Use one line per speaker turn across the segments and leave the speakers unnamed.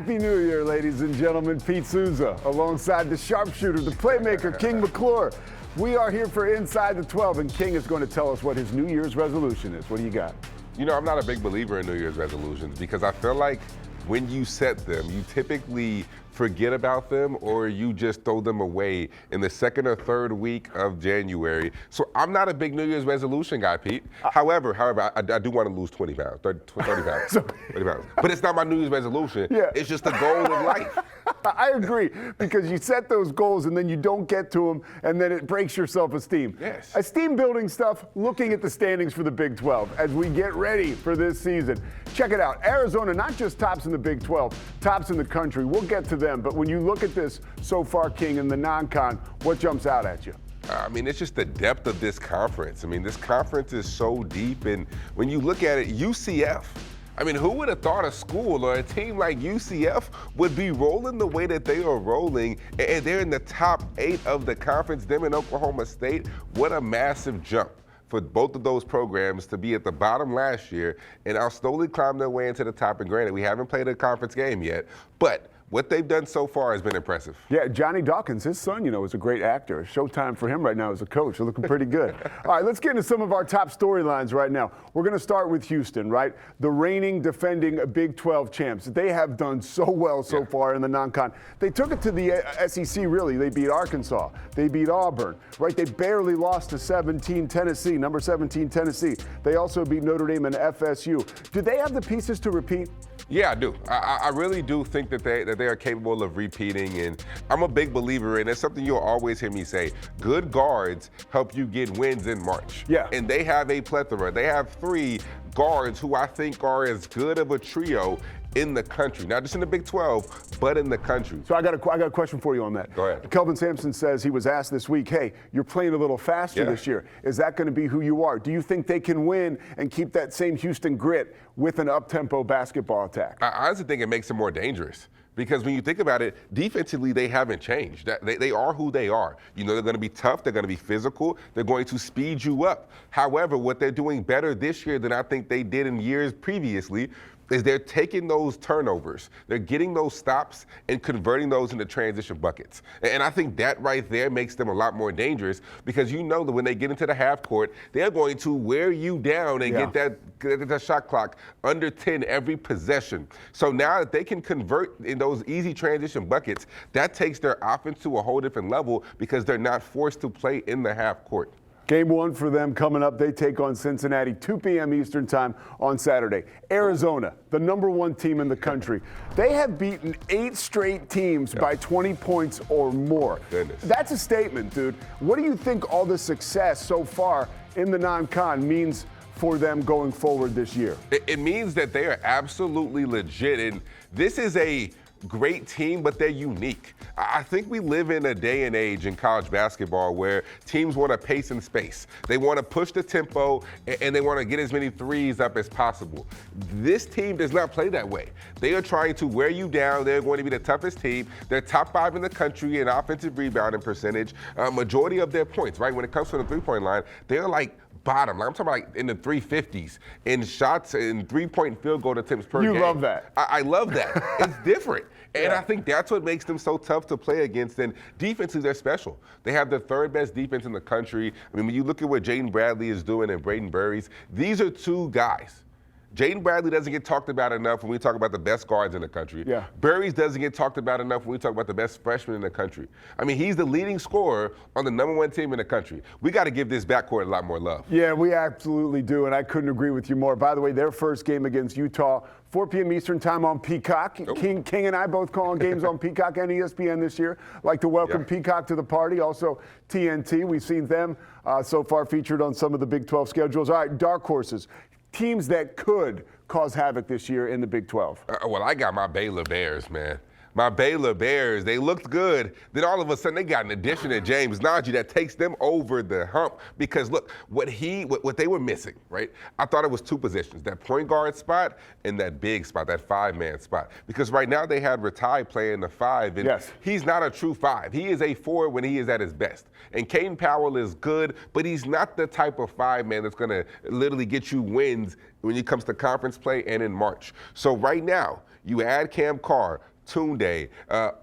Happy New Year, ladies and gentlemen. Pete Souza, alongside the sharpshooter, the playmaker, King McClure. We are here for Inside the 12, and King is going to tell us what his New Year's resolution is. What do you got?
You know, I'm not a big believer in New Year's resolutions because I feel like when you set them, you typically forget about them or you just throw them away in the second or third week of January. So I'm not a big New Year's resolution guy, Pete. However, I do want to lose 20 pounds, 30 pounds, 30 pounds. But it's not my New Year's resolution.
Yeah.
It's just a goal of life.
I agree, because you set those goals and then you don't get to them, and then it breaks your self-esteem.
Yes.
Esteem building stuff, looking at the standings for the Big 12 as we get ready for this season. Check it out. Arizona, not just tops in the Big 12, tops in the country. We'll get to them, but when you look at this so far, King, in the non-con, what jumps out at you?
I mean, it's just the depth of this conference. I mean, this conference is so deep, and when you look at it, UCF, I mean, who would have thought a school or a team like UCF would be rolling the way that they are rolling, and they're in the top 8 of the conference, them and Oklahoma State? What a massive jump for both of those programs to be at the bottom last year and now slowly climb their way into the top. And granted, we haven't played a conference game yet, but what they've done so far has been impressive.
Yeah, Johnny Dawkins, his son, is a great actor. Showtime for him right now as a coach. They're looking pretty good. All right, let's get into some of our top storylines right now. We're going to start with Houston, right? The reigning, defending Big 12 champs. They have done so well so far in the non-con. They took it to the SEC, really. They beat Arkansas. They beat Auburn, right? They barely lost to Tennessee, number 17 Tennessee. They also beat Notre Dame and FSU. Do they have the pieces to repeat?
Yeah, I do. I really do think that they are capable of repeating, and I'm a big believer in it's something you'll always hear me say. Good guards help you get wins in March.
Yeah.
And they have a plethora. They have 3 guards who I think are as good of a trio in the country, not just in the Big 12, but in the country.
So I got a question for you on that.
Go ahead.
Kelvin Sampson says he was asked this week, hey, you're playing a little faster this year. Is that going to be who you are? Do you think they can win and keep that same Houston grit with an up-tempo basketball attack?
I honestly think it makes them more dangerous. Because when you think about it, defensively, they haven't changed. They are who they are. They're going to be tough. They're going to be physical. They're going to speed you up. However, what they're doing better this year than I think they did in years previously is they're taking those turnovers, they're getting those stops and converting those into transition buckets. And I think that right there makes them a lot more dangerous, because you know that when they get into the half court, they're going to wear you down and get that shot clock under 10 every possession. So now that they can convert in those easy transition buckets, that takes their offense to a whole different level because they're not forced to play in the half court.
Game 1 for them coming up. They take on Cincinnati, 2 p.m. Eastern time on Saturday. Arizona, the number 1 team in the country. They have beaten 8 straight teams by 20 points or more.
Goodness.
That's a statement, dude. What do you think all the success so far in the non-con means for them going forward this year?
It means that they are absolutely legit, and this is a great team, but they're unique. I think we live in a day and age in college basketball where teams want to pace in space. They want to push the tempo, and they want to get as many threes up as possible. This team does not play that way. They are trying to wear you down. They're going to be the toughest team. They're top 5 in the country in offensive rebounding percentage. Majority of their points, right? When it comes to the three-point line, they're like bottom. Like I'm talking about like in the 350s in shots and 3-point field goal attempts per game.
You love that.
I love that. It's different. And I think that's what makes them so tough to play against. And defensively, they're special. They have the 3rd best defense in the country. I mean, when you look at what Jaden Bradley is doing and Braden Burries, these are 2 guys. Jaden Bradley doesn't get talked about enough when we talk about the best guards in the country.
Yeah.
Burries doesn't get talked about enough when we talk about the best freshmen in the country. I mean, he's the leading scorer on the number 1 team in the country. We got to give this backcourt a lot more love.
Yeah, we absolutely do, and I couldn't agree with you more. By the way, their first game against Utah, 4 p.m. Eastern time on Peacock.
Oh.
King and I both calling games on Peacock and ESPN this year. Like to welcome Peacock to the party. Also TNT, we've seen them so far featured on some of the Big 12 schedules. All right, dark horses. Teams that could cause havoc this year in the Big 12.
Well, I got my Baylor Bears, man. My Baylor Bears, they looked good. Then all of a sudden they got an addition of James Najee that takes them over the hump. Because look, what they were missing, right? I thought it was 2 positions, that point guard spot and that big spot, that 5-man spot. Because right now they had Ratai playing the 5, and he's not a true 5. He is a 4 when he is at his best. And Caden Powell is good, but he's not the type of 5-man that's gonna literally get you wins when it comes to conference play and in March. So right now, you add Cam Carr Tunde,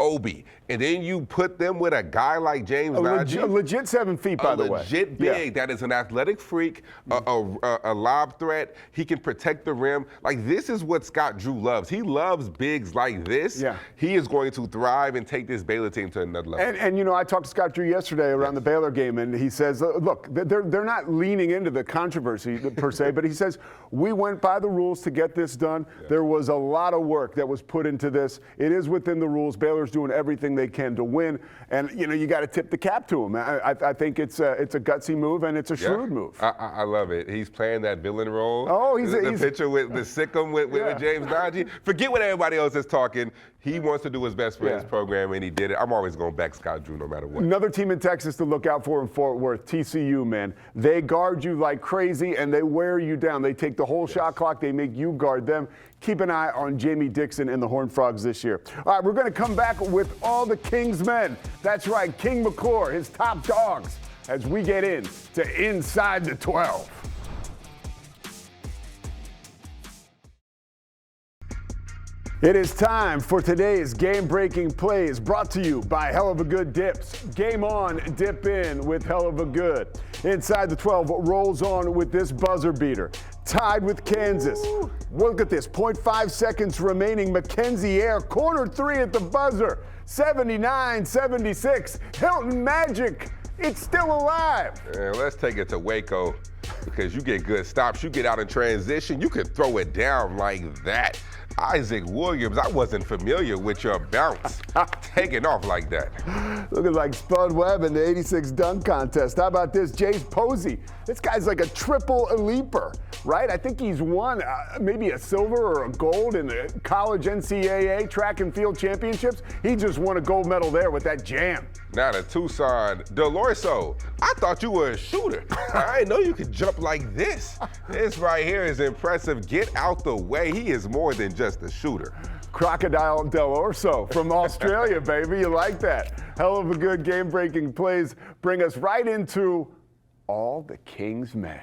Obi, and then you put them with a guy like James Najee.
Legit 7 feet, by the way.
Legit big. That is an athletic freak, a lob threat. He can protect the rim. Like, this is what Scott Drew loves. He loves bigs like this.
Yeah.
He is going to thrive and take this Baylor team to another level.
And you know, I talked to Scott Drew yesterday around the Baylor game, and he says, look, they're not leaning into the controversy per se, but he says, we went by the rules to get this done. Yeah. There was a lot of work that was put into this. It is within the rules. Baylor's doing everything they can to win, and you know, you got to tip the cap to him. I think it's a gutsy move, and it's a shrewd move.
I love it. He's playing that villain role.
Oh, he's
the picture with the Sikkim with James Najee. Forget what everybody else is talking. He wants to do his best for his program, and he did it. I'm always going to back Scott Drew no matter what. Another
team in Texas to look out for in Fort Worth, TCU, man. They guard you like crazy, and they wear you down. They take the whole shot clock. They make you guard them. Keep an eye on Jamie Dixon and the Horned Frogs this year. All right, we're going to come back with all the Kings men. That's right, King McClure, his top dogs, as we get in to Inside the 12. It is time for today's game-breaking plays, brought to you by Hell of a Good Dips. Game on, dip in with Hell of a Good. Inside the 12 rolls on with this buzzer beater. Tied with Kansas. Ooh. Look at this, 0.5 seconds remaining. Mackenzie Air, corner three at the buzzer. 79-76. Hilton Magic, it's still alive.
Let's take it to Waco, because you get good stops. You get out in transition, you can throw it down like that. Isaac Williams, I wasn't familiar with your bounce. Taking off like that.
Looking like Spud Webb in the 86 dunk contest. How about this? Jace Posey. This guy's like a triple leaper, right? I think he's won maybe a silver or a gold in the college NCAA track and field championships. He just won a gold medal there with that jam.
Now to Tucson, Delorso, I thought you were a shooter. I didn't know you could jump like this. This right here is impressive. Get out the way. He is more than just a shooter.
Crocodile Delorso from Australia, baby. You like that? Hell of a good game-breaking plays bring us right into all the Kings men.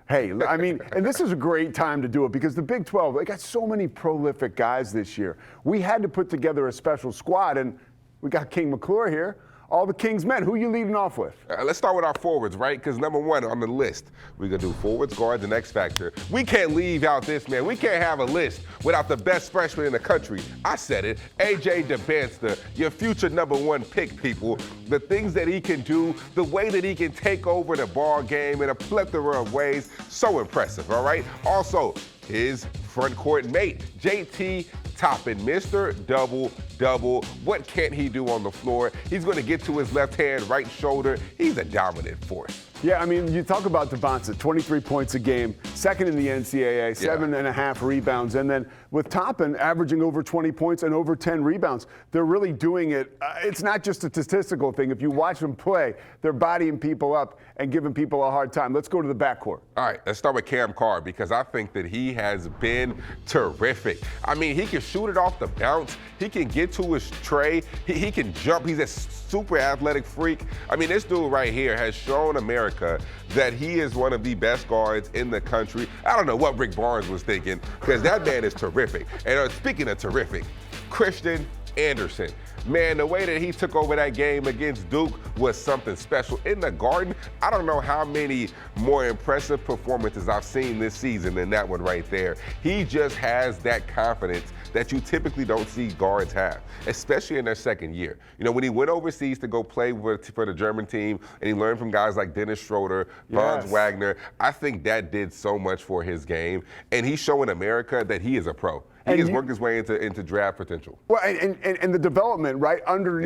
Hey, I mean, and this is a great time to do it because the Big 12, they got so many prolific guys this year. We had to put together a special squad, and we got King McClure here. All the Kings men. Who you leading off with?
Let's start with our forwards, right? Because number one on the list, we're going to do forwards, guards, and X Factor. We can't leave out this man. We can't have a list without the best freshman in the country. I said it. AJ DeBanster, your future number one pick, people. The things that he can do, the way that he can take over the ball game in a plethora of ways, so impressive, all right? Also, his front court mate, JT Toppin, Mr. Double-Double. What can't he do on the floor? He's going to get to his left hand, right shoulder. He's a dominant force.
Yeah, I mean, you talk about Devonta, 23 points a game, second in the NCAA, 7.5 rebounds, and then with Toppin averaging over 20 points and over 10 rebounds. They're really doing it. It's not just a statistical thing. If you watch them play, they're bodying people up and giving people a hard time. Let's go to the backcourt.
All right, let's start with Cam Carr because I think that he has been terrific. I mean, he can shoot it off the bounce. He can get to his tray. He can jump. He's a super athletic freak. I mean, this dude right here has shown America that he is one of the best guards in the country. I don't know what Rick Barnes was thinking because that man is terrific. And speaking of terrific, Christian Anderson. Man, the way that he took over that game against Duke was something special. In the Garden, I don't know how many more impressive performances I've seen this season than that one right there. He just has that confidence that you typically don't see guards have, especially in their second year. You know, when he went overseas to go play for the German team and he learned from guys like Dennis Schroeder, Franz Wagner, I think that did so much for his game. And he's showing America that he is a pro. He has worked his way into draft potential.
Well, and the development, right, under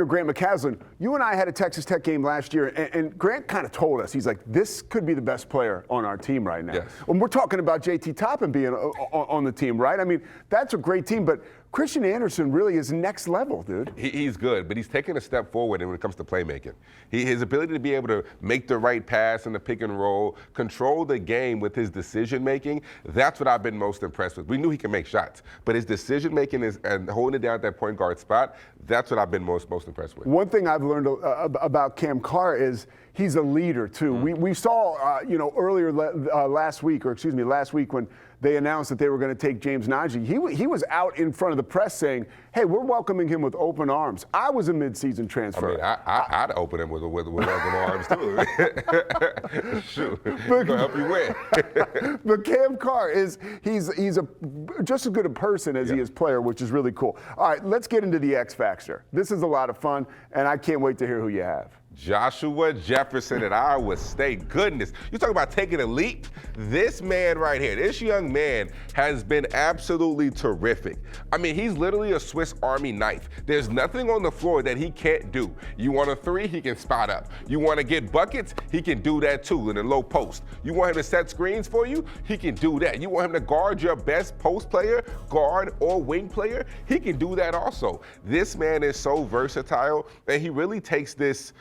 Grant McCaslin. You and I had a Texas Tech game last year, and Grant kind of told us, he's like, this could be the best player on our team right now.
Yes.
When we're talking about JT Toppin being on the team, right? I mean, that's a great team, but Christian Anderson really is next level, dude.
He's good, but he's taking a step forward when it comes to playmaking. His ability to be able to make the right pass in the pick and roll, control the game with his decision making, that's what I've been most impressed with. We knew he can make shots, but his decision making and holding it down at that point guard spot, that's what I've been most impressed with.
One thing I've learned about Cam Carr is he's a leader too. We saw, earlier last week when they announced that they were going to take James Najee. He was out in front of the press saying, "Hey, we're welcoming him with open arms." I was a midseason transfer.
I'd open him with open arms too. Shoot, gonna help you win.
But Cam Carr he's just as good a person as he is player, which is really cool. All right, let's get into the X Factor. This is a lot of fun, and I can't wait to hear who you have.
Joshua Jefferson at Iowa State. Goodness, you talk about taking a leap. This man right here, this young man has been absolutely terrific. I mean, he's literally a Swiss Army knife. There's nothing on the floor that he can't do. You want a three, he can spot up. You want to get buckets, he can do that too in the low post. You want him to set screens for you, he can do that. You want him to guard your best post player, guard or wing player, he can do that also. This man is so versatile, and he really takes this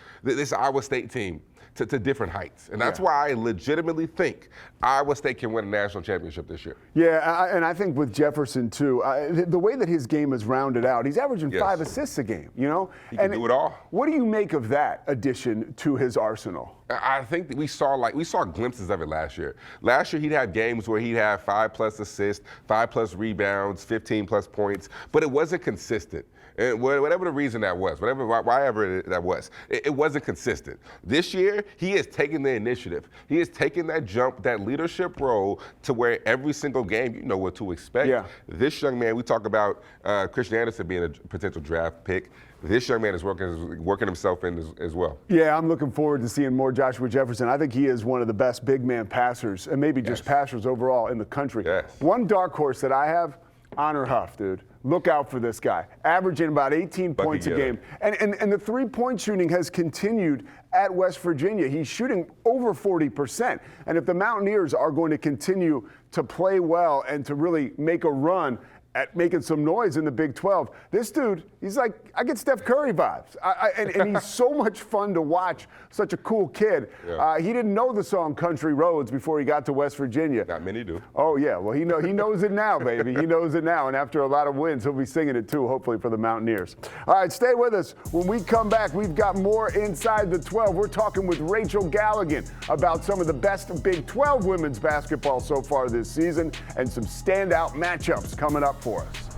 Iowa State team to different heights. And that's why I legitimately think Iowa State can win a national championship this year.
Yeah, and I think with Jefferson, too, the way that his game is rounded out, he's averaging 5 assists a game, you know?
He can do it all.
What do you make of that addition to his arsenal?
I think that we saw glimpses of it last year. Last year, he'd have games where he'd have 5+ assists, 5+ rebounds, 15+ points, but it wasn't consistent. And whatever the reason that was, whatever that was, it wasn't consistent. This year, he has taken the initiative. He has taken that jump, that leadership role to where every single game you know what to expect. Yeah. This young man, we talk about Christian Anderson being a potential draft pick. This young man is working himself in as well. Yeah, I'm looking forward to seeing more Joshua Jefferson. I think he is one of the best big man passers, and maybe just passers overall in the country. One dark horse that I have, Honor Huff, dude. Look out for this guy. Averaging about 18 points a game. And the three-point shooting has continued at West Virginia. He's shooting over 40%. And if the Mountaineers are going to continue to play well and to really make a run at making some noise in the Big 12, this dude, he's like, I get Steph Curry vibes. And he's so much fun to watch, such a cool kid. He didn't know the song Country Roads before he got to West Virginia. Not many do. Oh, yeah. Well, he knows it now, baby. He knows it now. And after a lot of wins, he'll be singing it, too, hopefully for the Mountaineers. All right, stay with us. When we come back, we've got more Inside the 12. We're talking with Rachel Galligan about some of the best Big 12 women's basketball so far this season and some standout matchups coming up for us.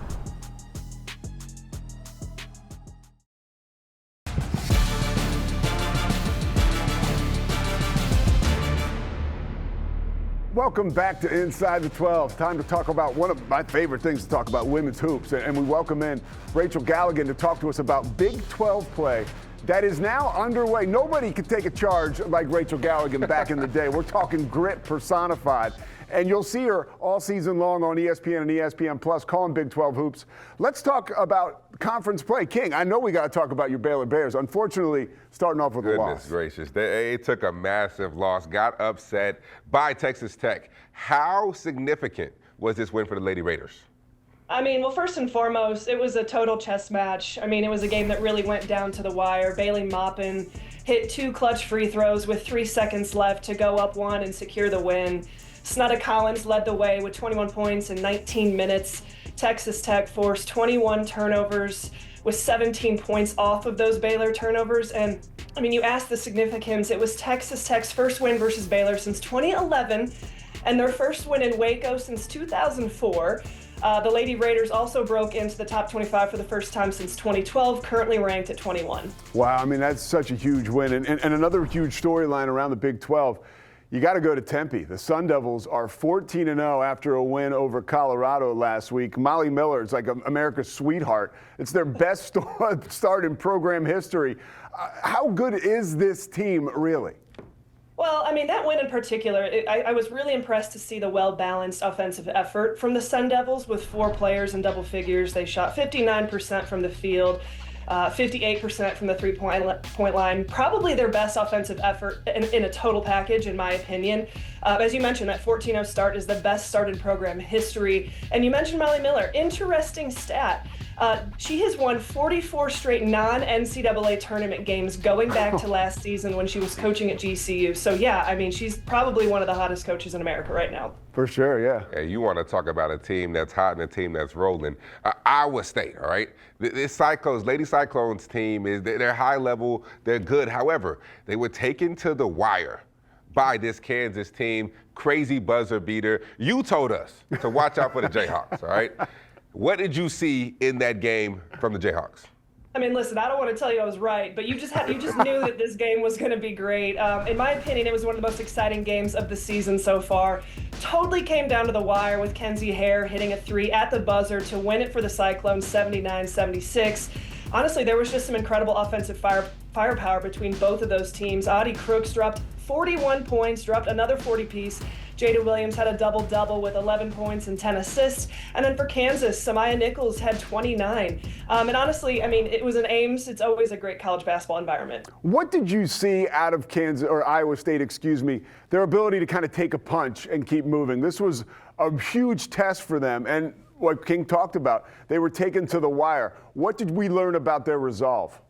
Welcome back to Inside the 12. Time to talk about one of my favorite things to talk about, women's hoops. And we welcome in Rachel Galligan to talk to us about Big 12 play that is now underway. Nobody could take a charge like Rachel Galligan back in the day. We're talking grit personified. And you'll see her all season long on ESPN and ESPN Plus calling Big 12 hoops. Let's talk about conference play. King, I know we got to talk about your Baylor Bears. Unfortunately, starting off with a loss. Goodness gracious. They took a massive loss, got upset by Texas Tech. How significant was this win for the Lady Raiders?
I mean, well, first and foremost, it was a total chess match. I mean, it was a game that really went down to the wire. Bailey Maupin hit 2 clutch free throws with 3 seconds left to go up 1 and secure the win. Snutta Collins led the way with 21 points in 19 minutes. Texas Tech forced 21 turnovers with 17 points off of those Baylor turnovers. And, I mean, you asked the significance. It was Texas Tech's first win versus Baylor since 2011 and their first win in Waco since 2004. The Lady Raiders also broke into the top 25 for the first time since 2012, currently ranked at 21. Wow, I mean, that's such a huge win. And another huge storyline around the Big 12. You got to go to Tempe. The Sun Devils are 14-0 after a win over Colorado last week. Molly Miller is like America's sweetheart. It's their best start in program history. How good is this team, really? Well, I mean, that win in particular, I was really impressed to see the well-balanced offensive effort from the Sun Devils with 4 players in double figures. They shot 59% from the field. 58% from the three-point line, probably their best offensive effort in a total package, in my opinion. As you mentioned, that 14-0 start is the best start in program history. And you mentioned Molly Miller. Interesting stat. She has won 44 straight non-NCAA tournament games going back to last season when she was coaching at GCU. So, yeah, I mean, she's probably one of the hottest coaches in America right now. For sure, yeah. Hey, you want to talk about a team that's hot and a team that's rolling. Iowa State, all right? Lady
Cyclones team is they're high level, they're good. However, they were taken to the wire by this Kansas team. Crazy buzzer beater. You told us to watch out for the Jayhawks, all right? What did you see in that game from the Jayhawks?
I mean, listen, I don't want to tell you I was right, but you just knew that this game was going to be great. In my opinion, it was one of the most exciting games of the season so far. Totally came down to the wire with Kenzie Hare hitting a 3 at the buzzer to win it for the Cyclones 79-76. Honestly, there was just some incredible offensive firepower between both of those teams. Audie Crooks dropped 41 points, dropped another 40-piece. Jada Williams had a double-double with 11 points and 10 assists. And then for Kansas, Samaya Nichols had 29. And honestly, I mean, it was in Ames. It's always a great college basketball environment.
What did you see out of Kansas, or Iowa State, excuse me, their ability to kind of take a punch and keep moving? This was a huge test for them. And what King talked about, they were taken to the wire. What did we learn about their resolve?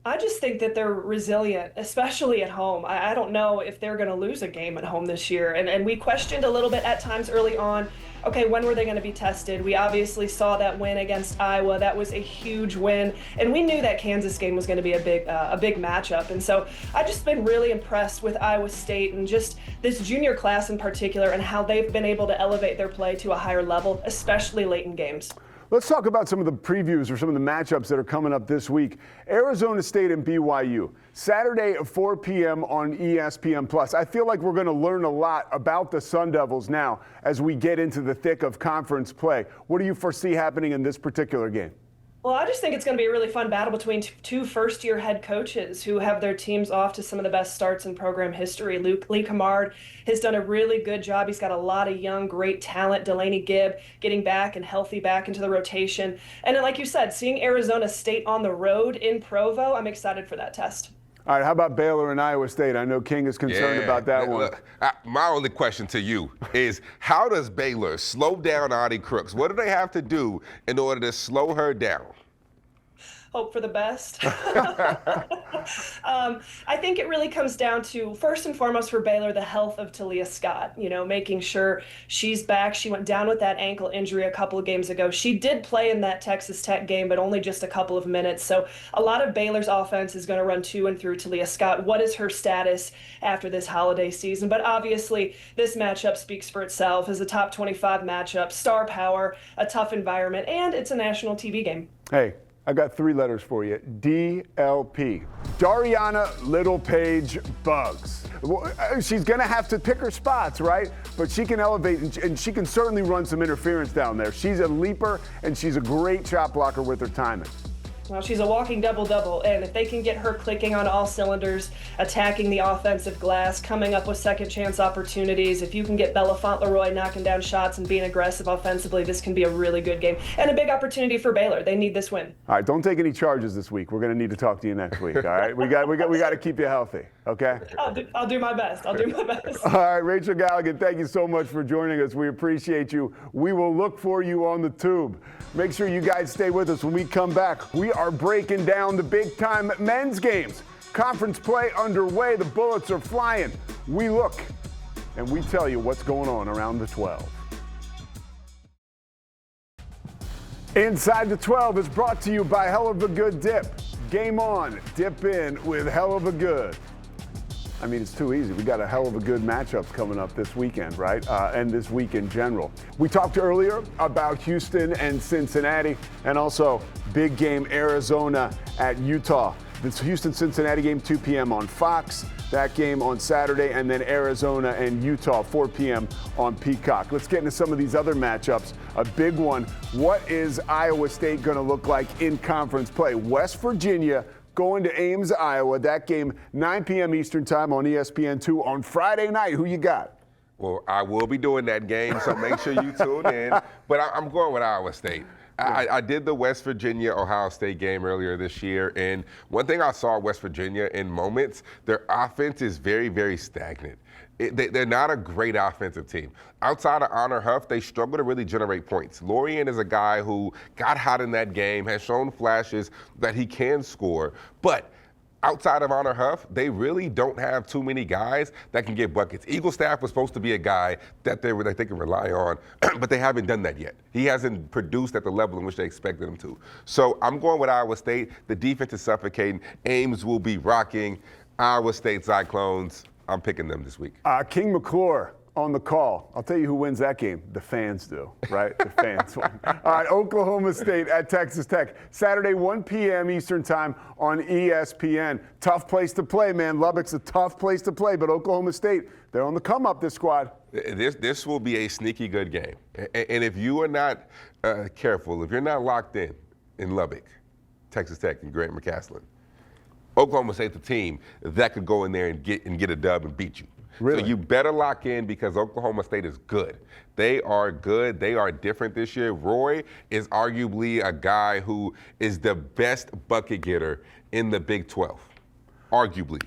I just think that they're resilient, especially at home. I don't know if they're going to lose a game at home this year. And we questioned a little bit at times early on, okay, when were they going to be tested? We obviously saw that win against Iowa. That was a huge win. And we knew that Kansas game was going to be a big matchup. And so I've just been really impressed with Iowa State and just this junior class in particular and how they've been able to elevate their play to a higher level, especially late in games.
Let's talk about some of the previews or some of the matchups that are coming up this week. Arizona State and BYU, Saturday at 4 p.m. on ESPN+. I feel like we're going to learn a lot about the Sun Devils now as we get into the thick of conference play. What do you foresee happening in this particular game?
Well, I just think it's going to be a really fun battle between two first-year head coaches who have their teams off to some of the best starts in program history. Lee Cummard has done a really good job. He's got a lot of young, great talent. Delaney Gibb getting back and healthy back into the rotation. And then, like you said, seeing Arizona State on the road in Provo, I'm excited for that test.
All right, how about Baylor and Iowa State? I know King is concerned about that one.
Look, my only question to you is, how does Baylor slow down Audie Crooks? What do they have to do in order to slow her down?
Hope for the best. I think it really comes down to, first and foremost for Baylor, the health of Talia Scott, making sure she's back. She went down with that ankle injury a couple of games ago. She did play in that Texas Tech game, but only just a couple of minutes. So a lot of Baylor's offense is going to run to and through Talia Scott. What is her status after this holiday season? But obviously, this matchup speaks for itself as a top 25 matchup, star power, a tough environment, and it's a national TV game.
Hey, I got 3 letters for you. DLP. Dariana Little-Page Bugs. She's going to have to pick her spots, right? But she can elevate, and she can certainly run some interference down there. She's a leaper, and she's a great shot blocker with her timing.
Well, she's a walking double-double, and if they can get her clicking on all cylinders, attacking the offensive glass, coming up with second-chance opportunities, if you can get Bella Fauntleroy knocking down shots and being aggressive offensively, this can be a really good game and a big opportunity for Baylor. They need this win.
All right, don't take any charges this week. We're going to need to talk to you next week, all right? We got to keep you healthy, okay?
I'll do my best. All
right, Rachel Galligan, thank you so much for joining us. We appreciate you. We will look for you on the tube. Make sure you guys stay with us when we come back. We are breaking down the big-time men's games. Conference play underway. The bullets are flying. We look and we tell you what's going on around the 12. Inside the 12 is brought to you by Hell of a Good Dip. Game on, dip in with Hell of a Good. I mean, it's too easy. We got a hell of a good matchups coming up this weekend, right? And this week in general. We talked earlier about Houston and Cincinnati, and also big game Arizona at Utah. This Houston-Cincinnati game, 2 p.m. on Fox. That game on Saturday, and then Arizona and Utah, 4 p.m. on Peacock. Let's get into some of these other matchups. A big one. What is Iowa State going to look like in conference play? West Virginia going to Ames, Iowa. That game, 9 p.m. Eastern time on ESPN2 on Friday night. Who you got?
Well, I will be doing that game, so make sure you tune in. But I'm going with Iowa State. I did the West Virginia-Ohio State game earlier this year, and one thing I saw West Virginia in moments, their offense is very, very stagnant. They're not a great offensive team. Outside of Honor Huff, they struggle to really generate points. Lorian is a guy who got hot in that game, has shown flashes that he can score, but outside of Honor Huff, they really don't have too many guys that can get buckets. Eagle Staff was supposed to be a guy that they can rely on, but they haven't done that yet. He hasn't produced at the level in which they expected him to. So I'm going with Iowa State. The defense is suffocating. Ames will be rocking. Iowa State Cyclones, I'm picking them this week.
King McClure on the call. I'll tell you who wins that game. The fans do, right? The fans win. All right, Oklahoma State at Texas Tech. Saturday, 1 p.m. Eastern time on ESPN. Tough place to play, man. Lubbock's a tough place to play, but Oklahoma State, they're on the come up, this squad.
This will be a sneaky good game. And if you are not careful, if you're not locked in Lubbock, Texas Tech, and Grant McCaslin, Oklahoma State's the team that could go in there and get a dub and beat you.
Really?
So you better lock in because Oklahoma State is good. They are good. They are different this year. Roy is arguably a guy who is the best bucket getter in the Big 12. Arguably.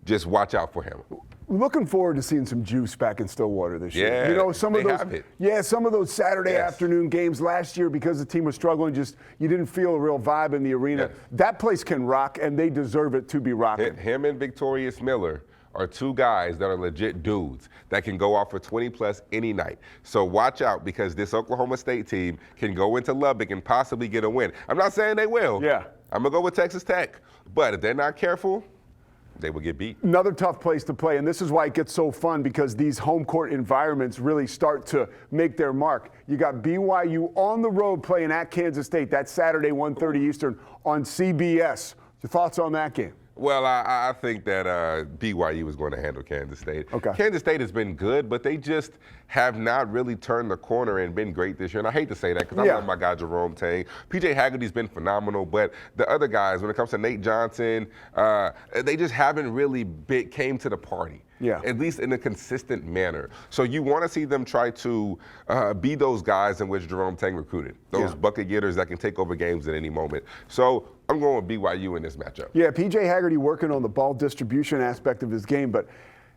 Just watch out for him.
Looking forward to seeing some juice back in Stillwater this year.
Yeah,
you know, some of those,
have it.
yeah, some of those Saturday
Yes.
afternoon games last year because the team was struggling, just you didn't feel a real vibe in the arena.
Yes.
That place can rock, and they deserve it to be rocking.
Him and Victorious Miller are two guys that are legit dudes that can go off for 20 plus any night. So watch out because this Oklahoma State team can go into Lubbock and possibly get a win. I'm not saying they will.
Yeah.
I'm going to go with Texas Tech. But if they're not careful, they will get beat.
Another tough place to play, and this is why it gets so fun because these home court environments really start to make their mark. You got BYU on the road playing at Kansas State. That's Saturday, 1:30 Eastern on CBS. Your thoughts on that game?
Well, I think that BYU is going to handle Kansas State.
Okay.
Kansas State has been good, but they just have not really turned the corner and been great this year. And I hate to say that because I love my guy Jerome Tang. PJ Haggerty's been phenomenal, but the other guys, when it comes to Nate Johnson, they just haven't really came to the party.
Yeah.
At least in a consistent manner. So you want to see them try to be those guys in which Jerome Tang recruited. Those bucket getters that can take over games at any moment. So I'm going with BYU in this matchup.
Yeah, PJ Haggerty working on the ball distribution aspect of his game, but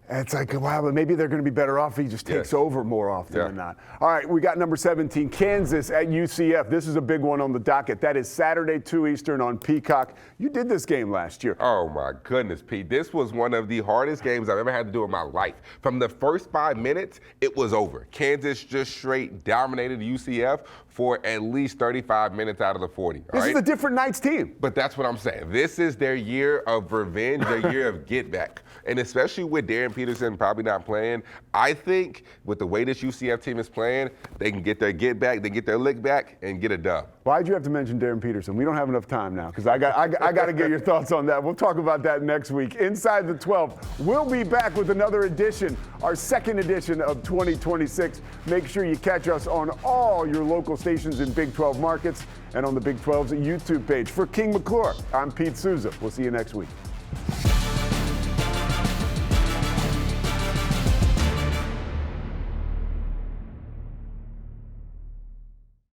it's like, wow, but maybe they're going to be better off if he just takes over more often than not. All right, we got number 17, Kansas at UCF. This is a big one on the docket. That is Saturday, 2 Eastern on Peacock. You did this game last year.
Oh, my goodness, Pete. This was one of the hardest games I've ever had to do in my life. From the first 5 minutes, it was over. Kansas just straight dominated UCF for at least 35 minutes out of the 40.
This is a different Knights team.
But that's what I'm saying. This is their year of revenge, their year of get back. And especially with Darren Peterson probably not playing, I think with the way this UCF team is playing, they can get their get back, they get their lick back, and get a dub.
Why'd you have to mention Darren Peterson? We don't have enough time now because I got to get your thoughts on that. We'll talk about that next week. Inside the 12, we'll be back with another edition, our second edition of 2026. Make sure you catch us on all your local stations in Big 12 markets and on the Big 12's YouTube page. For King McClure, I'm Pete Souza. We'll see you next week.